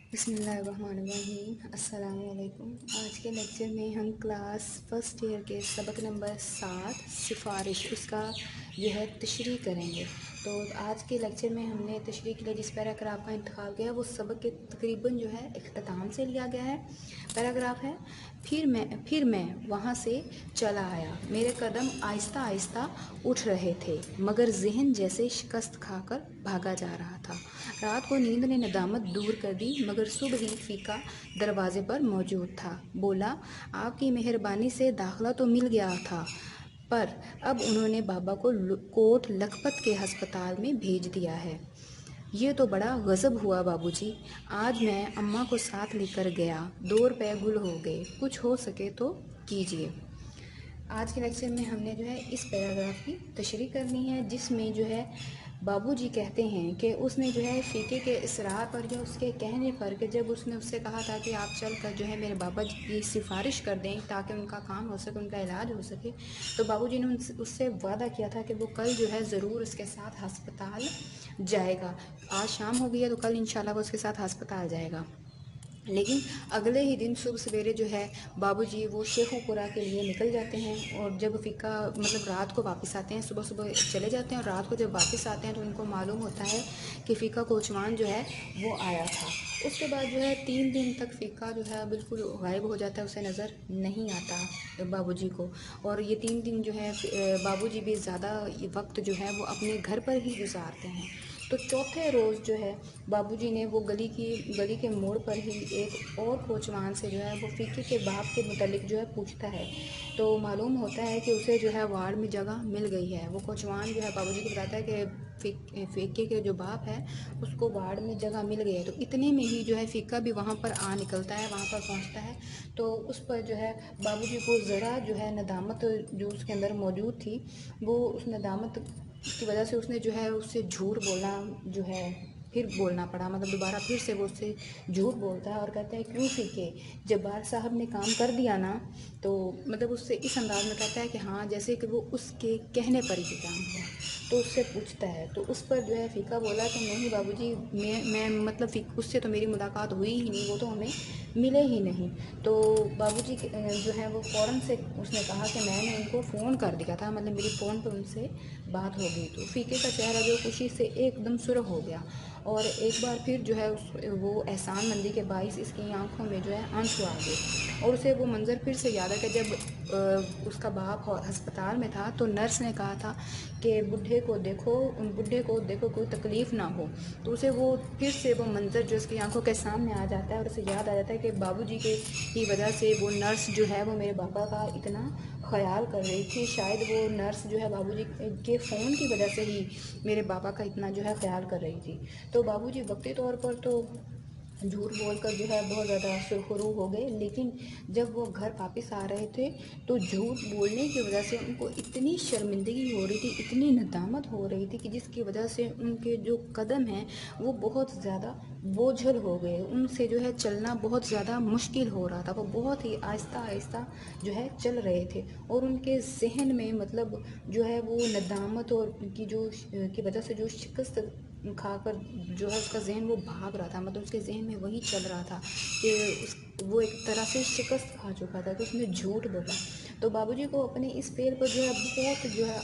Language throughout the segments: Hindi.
बिस्मिल्लाहिर्रहमानिर्रहीम अस्सलाम वालेकुम। आज के लेक्चर में हम क्लास फर्स्ट ईयर के सबक नंबर 7 सिफारिश उसका जो है तशरीह करेंगे। तो आज के लेक्चर में हमने तशरीह के लिए जिस पैराग्राफ का इंतखाब किया वो सबक के तकरीबन जो है इख्तिताम से लिया गया है। पैराग्राफ है, फिर मैं वहाँ से चला आया। मेरे कदम आहिस्ता आहिस्ता उठ रहे थे मगर जहन जैसे शिकस्त खाकर भागा जा रहा था। रात को नींद ने नदामत दूर कर दी मगर सुबह ही फीका दरवाजे पर मौजूद था। बोला, आपकी मेहरबानी से दाखिला तो मिल गया था पर अब उन्होंने बाबा को कोट लखपत के हस्पताल में भेज दिया है। ये तो बड़ा गज़ब हुआ बाबूजी। आज मैं अम्मा को साथ लेकर गया, 2 रुपए गुल हो गए। कुछ हो सके तो कीजिए। आज के लेक्चर में हमने जो है इस पैराग्राफ की तशरीह करनी है जिसमें जो है बाबूजी कहते हैं कि उसने जो है फ़ीके के इसरार पर या उसके कहने पर कि जब उसने उससे कहा था कि आप चल कर जो है मेरे बाबा जी की सिफारिश कर दें ताकि उनका काम हो सके, उनका इलाज हो सके, तो बाबूजी ने उससे वादा किया था कि वो कल जो है ज़रूर उसके साथ हस्पताल जाएगा। आज शाम हो गई है तो कल इंशाल्लाह वो उसके साथ हस्पताल जाएगा। लेकिन अगले ही दिन सुबह सवेरे जो है बाबूजी वो शेखुपुरा के लिए निकल जाते हैं और जब फ़िका मतलब रात को वापस आते हैं, सुबह सुबह चले जाते हैं और रात को जब वापस आते हैं तो उनको मालूम होता है कि फ़िका कोचवान जो है वो आया था। उसके बाद जो है 3 दिन तक फ़िका जो है बिल्कुल गायब हो जाता है, उसे नज़र नहीं आता बाबूजी को। और ये 3 दिन जो है बाबूजी भी ज़्यादा वक्त जो है वो अपने घर पर ही गुजारते हैं। तो चौथे रोज़ जो है बाबूजी ने वो गली के मोड़ पर ही एक और कोचवान से जो है वो फ़ीके के बाप के मुतालिक जो है पूछता है। तो मालूम होता है कि उसे जो है वार्ड में जगह मिल गई है। वो कोचवान जो है बाबूजी को बताता है कि फ़ीके के जो बाप है उसको वार्ड में जगह मिल गई है। तो इतने में ही जो है फ़ीका भी वहाँ पर आ निकलता है, वहाँ पर पहुँचता है। तो उस पर जो है बाबूजी को ज़रा जो है नदामत जो उसके अंदर मौजूद थी, वो उस नदामत की वजह से उसने जो है उससे झूठ बोलना जो है फिर बोलना पड़ा। मतलब दोबारा फिर से वो उससे झूठ बोलता है और कहता है, क्यों फ़ीके, जब्बार साहब ने काम कर दिया ना। तो मतलब उससे इस अंदाज में कहता है कि हाँ, जैसे कि वो उसके कहने पर ही काम हुआ। तो उससे पूछता है तो उस पर जो है फ़ीका बोला कि नहीं बाबूजी, मैं मतलब उससे तो मेरी मुलाकात हुई ही नहीं, वो तो हमें मिले ही नहीं। तो बाबूजी जो है वो फ़ौरन से उसने कहा कि मैंने उनको फ़ोन कर दिया था, मतलब मेरी फ़ोन पर उनसे बात हो गई। तो फ़ीके का चेहरा जो खुशी से एकदम सुर्ख हो गया और एक बार फिर जो है वो एहसान मंदी के बाइस इसकी आंखों में जो है आंसू आ गए और उसे वो मंज़र फिर से याद है कि जब उसका बाप अस्पताल में था तो नर्स ने कहा था कि बुढ़े को देखो, उन बुढ़े को देखो, कोई तकलीफ़ ना हो। तो उसे वो फिर से वो मंज़र जो उसकी आंखों के सामने आ जाता है और उसे याद आ जाता है कि बाबूजी के की वजह से वो नर्स जो है वो मेरे पापा का इतना ख़याल कर रही थी। शायद वो नर्स जो है बाबूजी के फ़ोन की वजह से ही मेरे पापा का इतना जो है ख़याल कर रही थी। तो बाबूजी वक्ती तौर पर तो झूठ बोलकर जो है बहुत ज़्यादा सुरखरू हो गए, लेकिन जब वो घर वापस आ रहे थे तो झूठ बोलने की वजह से उनको इतनी शर्मिंदगी हो रही थी, इतनी नदामत हो रही थी कि जिसकी वजह से उनके जो कदम हैं वो बहुत ज़्यादा बोझल हो गए। उनसे जो है चलना बहुत ज़्यादा मुश्किल हो रहा था। वो बहुत ही आहिस्ता आहिस्ता जो है चल रहे थे और उनके जहन में मतलब जो है वो नदामत और की जो की वजह से जो शिकस्त खाकर जो है उसका जहन वो भाग रहा था। मतलब उसके जहन में वही चल रहा था कि वो एक तरह से शिकस्त खा चुका था, तो उसने झूठ बोला। तो बाबूजी को अपने इस फेल पर जो है बहुत जो है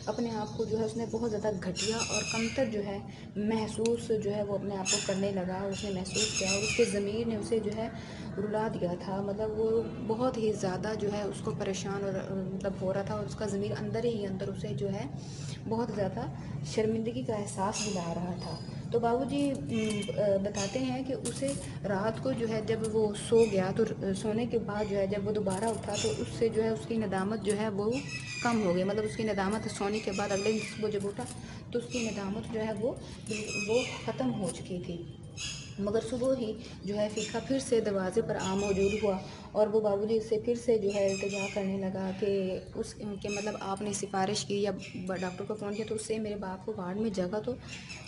अपने आप को जो है उसने बहुत ज़्यादा घटिया और कमतर जो है महसूस जो है वो अपने आप को करने लगा। उसने महसूस किया और उसके ज़मीर ने उसे जो है रुला दिया था। मतलब वो बहुत ही ज़्यादा जो है उसको परेशान और मतलब हो रहा था और उसका ज़मीर अंदर ही अंदर उसे जो है बहुत ज़्यादा शर्मिंदगी का एहसास दिला रहा था। तो बाबूजी बताते हैं कि उसे रात को जो है जब वो सो गया तो सोने के बाद जो है जब वो दोबारा उठा तो उससे जो है उसकी नदामत जो है वो कम हो गई। मतलब उसकी नदामत सोने के बाद अगले दिन सुबह जब उठा तो उसकी नदामत जो है वो ख़त्म हो चुकी थी। मगर सुबह ही जो है फ़ीका फिर से दरवाज़े पर आ मौजूद हुआ और वो बाबूजी से फिर से जो है इल्तिजा करने लगा कि कि मतलब आपने सिफारिश की या डॉक्टर को फ़ोन किया तो उससे मेरे बाप को वार्ड में जगह तो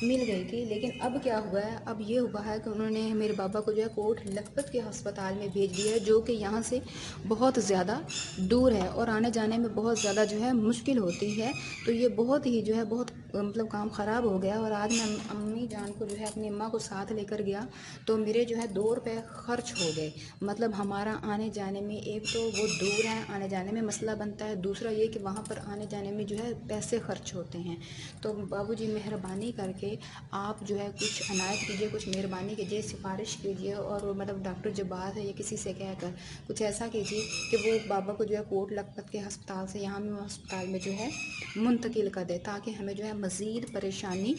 मिल गई थी। लेकिन अब क्या हुआ है, अब ये हुआ है कि उन्होंने मेरे बाबा को जो है कोट लखपत के अस्पताल में भेज दिया है, जो कि यहाँ से बहुत ज़्यादा दूर है और आने जाने में बहुत ज़्यादा जो है मुश्किल होती है। तो ये बहुत ही जो है बहुत मतलब काम ख़राब हो गया। और आज मैं अम्मी जान को जो है अपनी अम्मा को साथ लेकर गया तो मेरे जो है 2 रुपये खर्च हो गए। मतलब हमारा आने जाने में, एक तो वो दूर है, आने जाने में मसला बनता है, दूसरा ये कि वहाँ पर आने जाने में जो है पैसे खर्च होते हैं। तो बाबूजी मेहरबानी करके आप जो है कुछ अनायत कीजिए, कुछ मेहरबानी कीजिए, सिफारिश कीजिए और मतलब डॉक्टर जब्बार है या किसी से कहकर कुछ ऐसा कीजिए कि वो बाबा को जो है कोट लखपत के अस्पताल से यहाँ में अस्पताल में जो है मुंतकिल कर दे, ताकि हमें जो है मज़ीद परेशानी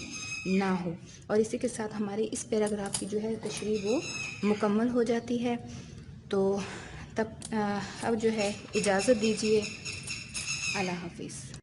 ना हो। और इसी के साथ हमारी इस पैराग्राफ की जो है तशरीह वो मुकम्मल हो जाती है। तो तब अब जो है इजाज़त दीजिए। अल्लाह हाफिज़।